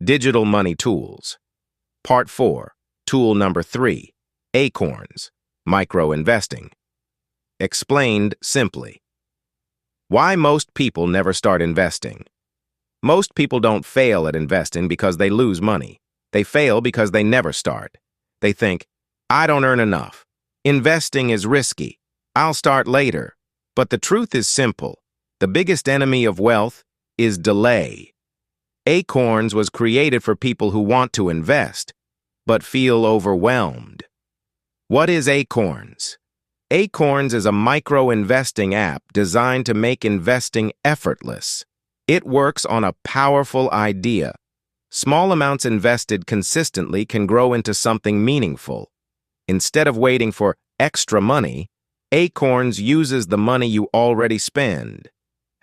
Digital Money Tools. Part 4, Tool Number 3, Acorns, Micro-Investing. Explained simply. Why most people never start investing. Most people don't fail at investing because they lose money. They fail because they never start. They think, I don't earn enough. Investing is risky. I'll start later. But the truth is simple. The biggest enemy of wealth is delay. Acorns was created for people who want to invest, but feel overwhelmed. What is Acorns? Acorns is a micro-investing app designed to make investing effortless. It works on a powerful idea. Small amounts invested consistently can grow into something meaningful. Instead of waiting for extra money, Acorns uses the money you already spend.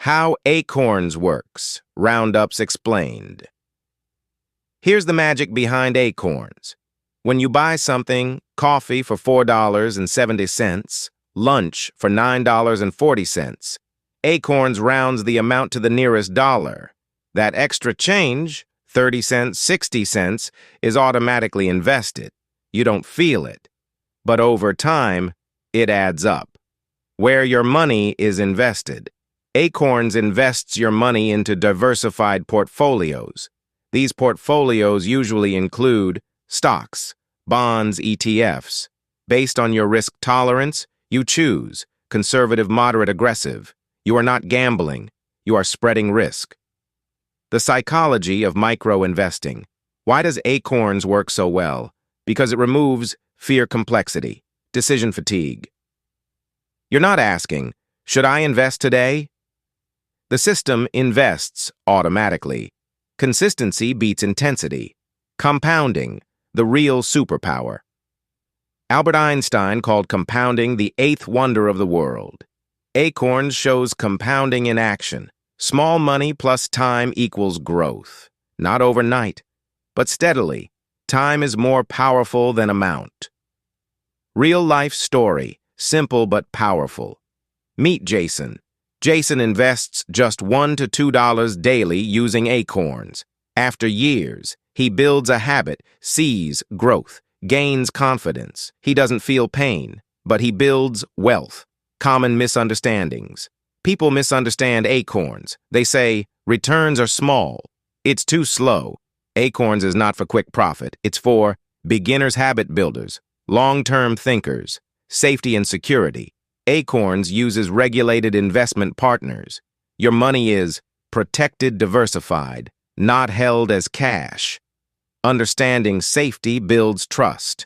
How Acorns works, Roundups explained. Here's the magic behind Acorns. When you buy something, coffee for $4.70, lunch for $9.40, Acorns rounds the amount to the nearest dollar. That extra change, 30 cents, 60 cents, is automatically invested. You don't feel it. But over time, it adds up. Where your money is invested. Acorns invests your money into diversified portfolios. These portfolios usually include stocks, bonds, ETFs. Based on your risk tolerance, you choose conservative, moderate, aggressive. You are not gambling. You are spreading risk. The psychology of micro-investing. Why does Acorns work so well? Because it removes fear complexity, decision fatigue. You're not asking, should I invest today? The system invests automatically. Consistency beats intensity. Compounding, the real superpower. Albert Einstein called compounding the eighth wonder of the world. Acorns shows compounding in action. Small money plus time equals growth. Not overnight, but steadily. Time is more powerful than amount. Real-life story, simple but powerful. Meet Jason. Jason invests just $1 to $2 daily using Acorns. After years, he builds a habit, sees growth, gains confidence. He doesn't feel pain, but he builds wealth. Common misunderstandings. People misunderstand Acorns. They say, returns are small. It's too slow. Acorns is not for quick profit. It's for beginners, habit builders, long-term thinkers, safety and security. Acorns uses regulated investment partners. Your money is protected, diversified, not held as cash. Understanding safety builds trust.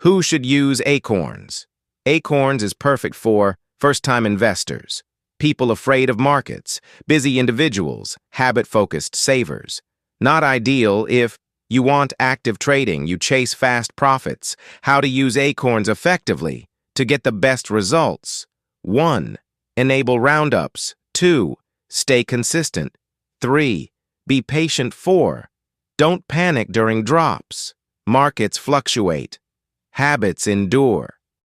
Who should use Acorns? Acorns is perfect for first-time investors, people afraid of markets, busy individuals, habit-focused savers. Not ideal if you want active trading, you chase fast profits. How to use Acorns effectively to get the best results. 1. Enable roundups. 2. Stay consistent. 3. Be patient. 4. Don't panic during drops. Markets fluctuate. Habits endure.